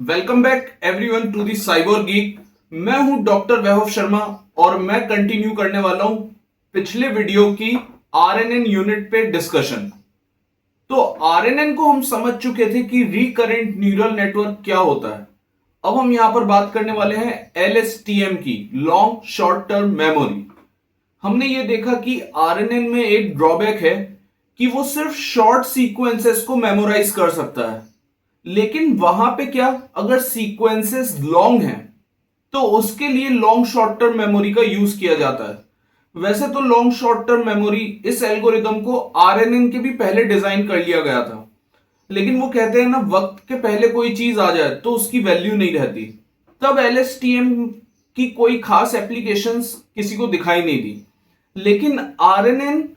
Welcome back everyone to the cyber geek. मैं हूं doctor वैभव शर्मा और मैं कंटिन्यू करने वाला हूं पिछले वीडियो की आरएनएन यूनिट पे डिस्कशन। तो आरएनएन को हम समझ चुके थे कि रिकरेंट न्यूरल नेटवर्क क्या होता है। अब हम यहां पर बात करने वाले हैं एलएसटीएम की, लॉन्ग शॉर्ट टर्म मेमोरी। हमने ये देखा कि आरएनएन में एक ड्रॉबैक है कि वो सिर्फ शॉर्ट सीक्वेंसेस को मेमोराइज कर सकता है, लेकिन वहां पे क्या, अगर सीक्वेंसेस लॉन्ग हैं तो उसके लिए लॉन्ग शॉर्ट टर्म मेमोरी का यूज किया जाता है। वैसे तो लॉन्ग शॉर्ट टर्म मेमोरी इस एल्गोरिदम को आरएनएन के भी पहले डिजाइन कर लिया गया था, लेकिन वो कहते हैं ना, वक्त के पहले कोई चीज आ जाए तो उसकी वैल्यू नहीं रहती। तब एलएसटीएम की कोई खास एप्लीकेशंस किसी को दिखाई नहीं दी, लेकिन आरएनएन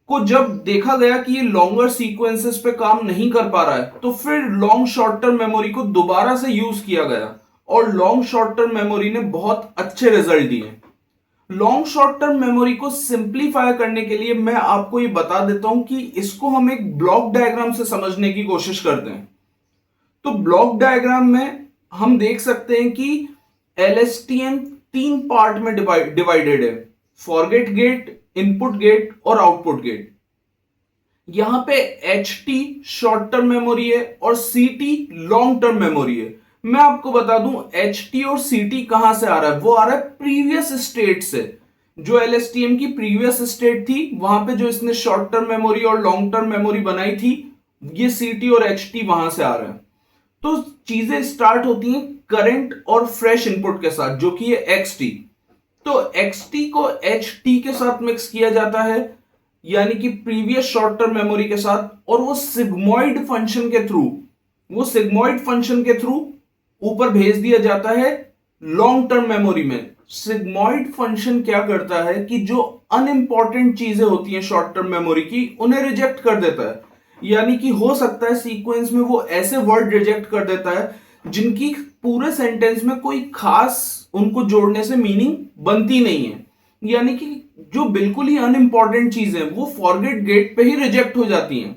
को जब देखा गया कि ये लॉन्गर सीक्वेंसेस पे काम नहीं कर पा रहा है, तो फिर लॉन्ग शॉर्ट टर्म मेमोरी को दोबारा से यूज किया गया और लॉन्ग शॉर्ट टर्म मेमोरी ने बहुत अच्छे रिजल्ट दिए। लॉन्ग शॉर्ट टर्म मेमोरी को सिंप्लीफाई करने के लिए मैं आपको ये बता देता हूं कि इसको हम एक ब्लॉक डायग्राम से समझने की कोशिश करते हैं। तो ब्लॉक डायग्राम में हम देख सकते हैं कि एलएसटीएम तीन पार्ट में डिवाइडेड है: फॉरगेट गेट, इनपुट गेट और आउटपुट गेट। यहां पे H T short term memory है और C T long term memory है। मैं आपको बता दूं, एच टी और सी टी कहां से आ रहा है? वो आ रहा है प्रीवियस स्टेट से। जो एलएसटीएम की प्रीवियस स्टेट थी, वहां पे जो इसने शॉर्ट टर्म मेमोरी और लॉन्ग टर्म मेमोरी बनाई थी, ये सी टी और एच टी वहां से आ रहा है। तो चीजें स्टार्ट होती हैं करंट और फ्रेश इनपुट के साथ, जो कि है एक्स टी। तो एक्स टी को एच टी के साथ मिक्स किया जाता है, यानी कि प्रीवियस शॉर्ट टर्म मेमोरी के साथ, और वो सिग्मोइड फंक्शन के थ्रू ऊपर भेज दिया जाता है लॉन्ग टर्म मेमोरी में। सिग्मोइड फंक्शन क्या करता है कि जो अनइंपॉर्टेंट चीजें होती हैं शॉर्ट टर्म मेमोरी की, उन्हें रिजेक्ट कर देता है। यानी कि हो सकता है सीक्वेंस में वो ऐसे वर्ड रिजेक्ट कर देता है जिनकी पूरे सेंटेंस में कोई खास उनको जोड़ने से मीनिंग बनती नहीं है। यानी कि जो बिल्कुल ही अनइंपॉर्टेंट चीजें वो फॉरगेट गेट पे ही रिजेक्ट हो जाती हैं।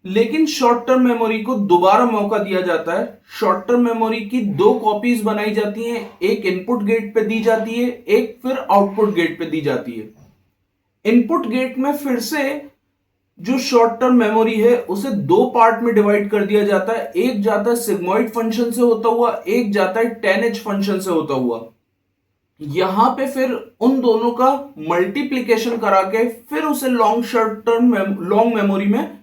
लेकिन शॉर्ट टर्म मेमोरी को दोबारा मौका दिया जाता है। शॉर्ट टर्म मेमोरी की दो कॉपीज बनाई जाती हैं, एक इनपुट गेट पे दी जाती है, एक फिर आउटपुट गेट पे दी जाती है। इनपुट गेट में फिर से जो शॉर्ट टर्म मेमोरी है उसे दो पार्ट में डिवाइड कर दिया जाता है। एक जाता है सिग्मोइड फंक्शन से होता हुआ, एक जाता है 10H फंक्शन से होता हुआ। यहां पे फिर उन दोनों का मल्टीप्लीकेशन करा के फिर उसे लॉन्ग मेमोरी में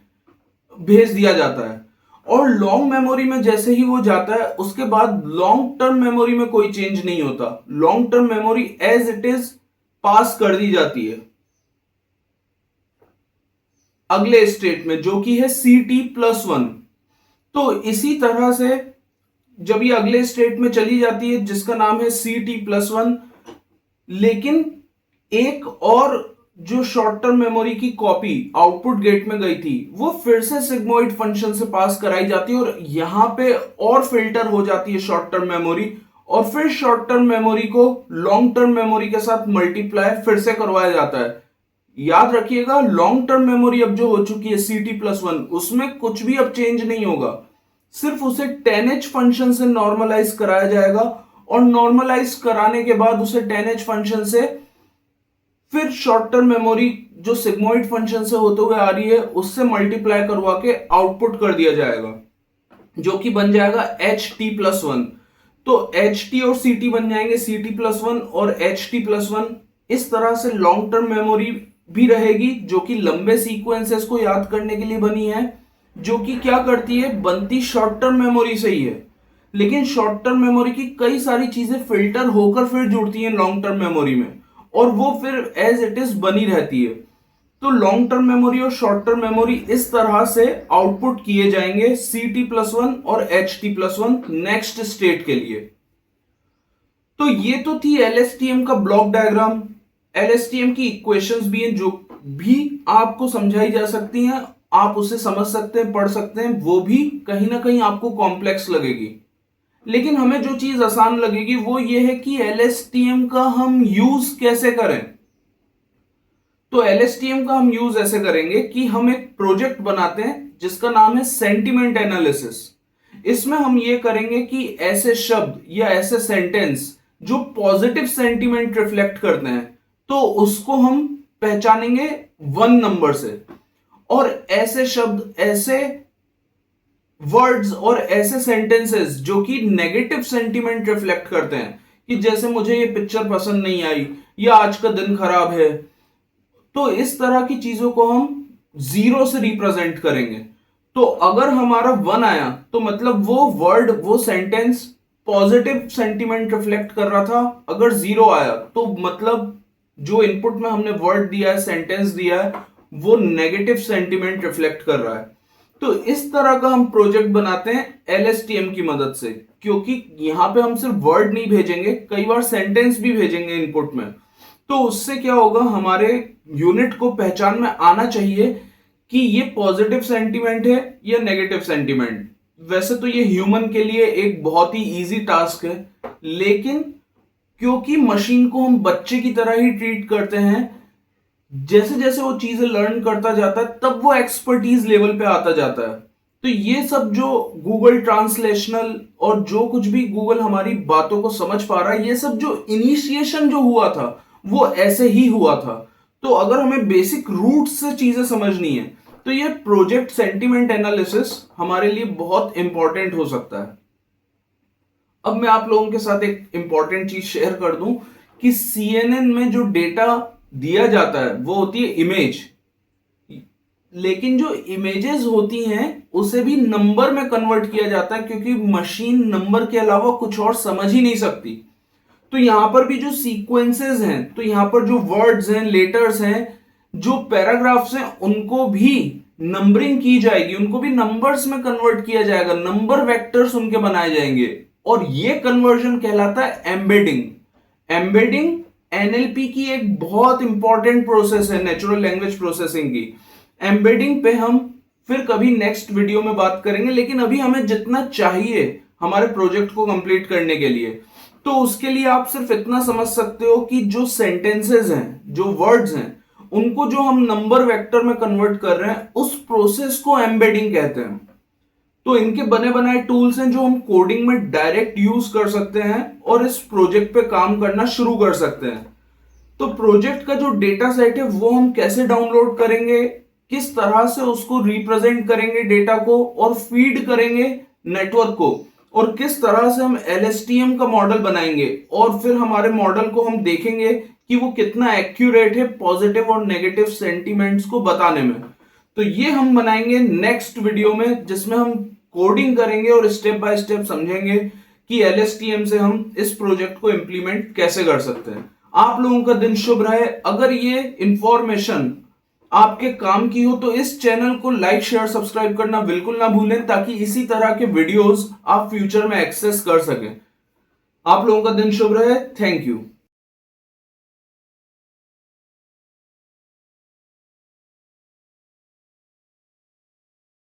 भेज दिया जाता है। और लॉन्ग मेमोरी में जैसे ही वो जाता है, उसके बाद लॉन्ग टर्म मेमोरी में कोई चेंज नहीं होता। Long term memory as it is pass कर दी जाती है अगले स्टेट में, जो कि है सी टी प्लस वन। तो इसी तरह से जब ये अगले स्टेट में चली जाती है, जिसका नाम है सी टी प्लस वन, लेकिन एक और जो शॉर्ट टर्म मेमोरी की कॉपी आउटपुट गेट में गई थी, वो फिर से सिग्मोइड फंक्शन से पास कराई जाती है और यहां पे और फिल्टर हो जाती है शॉर्ट टर्म मेमोरी, और फिर शॉर्ट टर्म मेमोरी को लॉन्ग टर्म मेमोरी के साथ मल्टीप्लाई फिर से करवाया जाता है। याद रखिएगा, लॉन्ग टर्म मेमोरी अब जो हो चुकी है सी टी प्लस वन, उसमें कुछ भी अब चेंज नहीं होगा। सिर्फ उसे 10H फंक्शन से नॉर्मलाइज कराया जाएगा, और नॉर्मलाइज कराने के बाद उसे 10H फंक्शन से फिर शॉर्ट टर्म मेमोरी जो सिग्मोइड फंक्शन से होते हुए आ रही है उससे मल्टीप्लाई करवा के आउटपुट कर दिया जाएगा, जो कि बन जाएगा एच टी प्लस वन। तो एच टी और सी टी बन जाएंगे सी टी प्लस वन और एच टी प्लस वन। इस तरह से लॉन्ग टर्म मेमोरी भी रहेगी, जो कि लंबे सीक्वेंसेस को याद करने के लिए बनी है, जो कि क्या करती है, बनती शॉर्ट टर्म मेमोरी से ही है, लेकिन शॉर्ट टर्म मेमोरी की कई सारी चीजें फिल्टर होकर फिर जुड़ती हैं लॉन्ग टर्म मेमोरी में, और वो फिर एज इट इज बनी रहती है। तो लॉन्ग टर्म मेमोरी और शॉर्ट टर्म मेमोरी इस तरह से आउटपुट किए जाएंगे सी टी प्लस वन और H T plus one next state के लिए। तो ये तो थी एलएसटीएम का ब्लॉक डायग्राम। एलएसटीएम की इक्वेशंस भी हैं जो भी आपको समझाई जा सकती हैं, आप उसे समझ सकते हैं, पढ़ सकते हैं। वो भी कहीं ना कहीं आपको कॉम्प्लेक्स लगेगी, लेकिन हमें जो चीज आसान लगेगी वो ये है कि एलएसटीएम का हम यूज कैसे करें। तो एलएसटीएम का हम यूज ऐसे करेंगे कि हम एक प्रोजेक्ट बनाते हैं जिसका नाम है सेंटिमेंट एनालिसिस। इसमें हम ये करेंगे कि ऐसे शब्द या ऐसे सेंटेंस जो पॉजिटिव सेंटीमेंट रिफ्लेक्ट करते हैं तो उसको हम पहचानेंगे 1 नंबर से, और ऐसे शब्द, ऐसे वर्ड्स और ऐसे सेंटेंसेस जो कि नेगेटिव सेंटीमेंट रिफ्लेक्ट करते हैं कि जैसे मुझे ये पिक्चर पसंद नहीं आई या आज का दिन खराब है, तो इस तरह की चीजों को हम 0 से रिप्रेजेंट करेंगे। तो अगर हमारा 1 आया तो मतलब वो वर्ड, वो सेंटेंस पॉजिटिव सेंटीमेंट रिफ्लेक्ट कर रहा था। अगर 0 आया तो मतलब जो इनपुट में हमने वर्ड दिया है, सेंटेंस दिया है, वो नेगेटिव सेंटीमेंट रिफ्लेक्ट कर रहा है। तो इस तरह का हम प्रोजेक्ट बनाते हैं LSTM की मदद से, क्योंकि यहां पे हम सिर्फ वर्ड नहीं भेजेंगे, कई बार सेंटेंस भी भेजेंगे इनपुट में। तो उससे क्या होगा, हमारे यूनिट को पहचान में आना चाहिए कि ये पॉजिटिव सेंटीमेंट है या नेगेटिव सेंटीमेंट। वैसे तो ये ह्यूमन के लिए एक बहुत ही इजी टास्क है, लेकिन क्योंकि मशीन को हम बच्चे की तरह ही ट्रीट करते हैं, जैसे जैसे वो चीजें लर्न करता जाता है तब वो एक्सपर्टीज लेवल पे आता जाता है। तो ये सब जो गूगल ट्रांसलेशनल और जो कुछ भी गूगल हमारी बातों को समझ पा रहा है, ये सब जो इनिशिएशन जो हुआ था वो ऐसे ही हुआ था। तो अगर हमें बेसिक रूट से चीजें समझनी है तो ये प्रोजेक्ट सेंटीमेंट एनालिसिस हमारे लिए बहुत इंपॉर्टेंट हो सकता है। अब मैं आप लोगों के साथ एक इंपॉर्टेंट चीज शेयर कर दूं कि CNN में जो डेटा दिया जाता है वो होती है इमेज, लेकिन जो इमेजेस होती हैं उसे भी नंबर में कन्वर्ट किया जाता है, क्योंकि मशीन नंबर के अलावा कुछ और समझ ही नहीं सकती। तो यहां पर भी जो सीक्वेंसेस हैं, तो यहां पर जो वर्ड्स हैं, लेटर्स हैं, जो पैराग्राफ्स हैं, उनको भी नंबरिंग की जाएगी, उनको भी नंबर्स में कन्वर्ट किया जाएगा, नंबर वेक्टर्स उनके बनाए जाएंगे, और ये कन्वर्जन कहलाता है एम्बेडिंग। एम्बेडिंग NLP की एक बहुत इंपॉर्टेंट प्रोसेस है, नेचुरल लैंग्वेज प्रोसेसिंग की। एम्बेडिंग पे हम फिर कभी नेक्स्ट वीडियो में बात करेंगे, लेकिन अभी हमें जितना चाहिए हमारे प्रोजेक्ट को कंप्लीट करने के लिए, तो उसके लिए आप सिर्फ इतना समझ सकते हो कि जो सेंटेंसेस हैं, जो वर्ड्स हैं, उनको जो हम नंबर वेक्टर में कन्वर्ट कर रहे हैं, उस प्रोसेस को एम्बेडिंग कहते हैं। तो इनके बने बनाए टूल्स हैं जो हम कोडिंग में डायरेक्ट यूज कर सकते हैं और इस प्रोजेक्ट पे काम करना शुरू कर सकते हैं। तो प्रोजेक्ट का जो डेटा सेट है वो हम कैसे डाउनलोड करेंगे, किस तरह से उसको रिप्रेजेंट करेंगे डेटा को और फीड करेंगे नेटवर्क को, और किस तरह से हम LSTM का मॉडल बनाएंगे, और फिर हमारे मॉडल को हम देखेंगे कि वो कितना एक्यूरेट है पॉजिटिव और नेगेटिव सेंटीमेंट्स को बताने में। तो ये हम बनाएंगे नेक्स्ट वीडियो में, जिसमें हम कोडिंग करेंगे और स्टेप बाय स्टेप समझेंगे कि LSTM से हम इस प्रोजेक्ट को इंप्लीमेंट कैसे कर सकते हैं। आप लोगों का दिन शुभ रहे। अगर ये इंफॉर्मेशन आपके काम की हो तो इस चैनल को लाइक, शेयर, सब्सक्राइब करना बिल्कुल ना भूलें, ताकि इसी तरह के वीडियोस आप फ्यूचर में एक्सेस कर सकें। आप लोगों का दिन शुभ रहे। Thank you.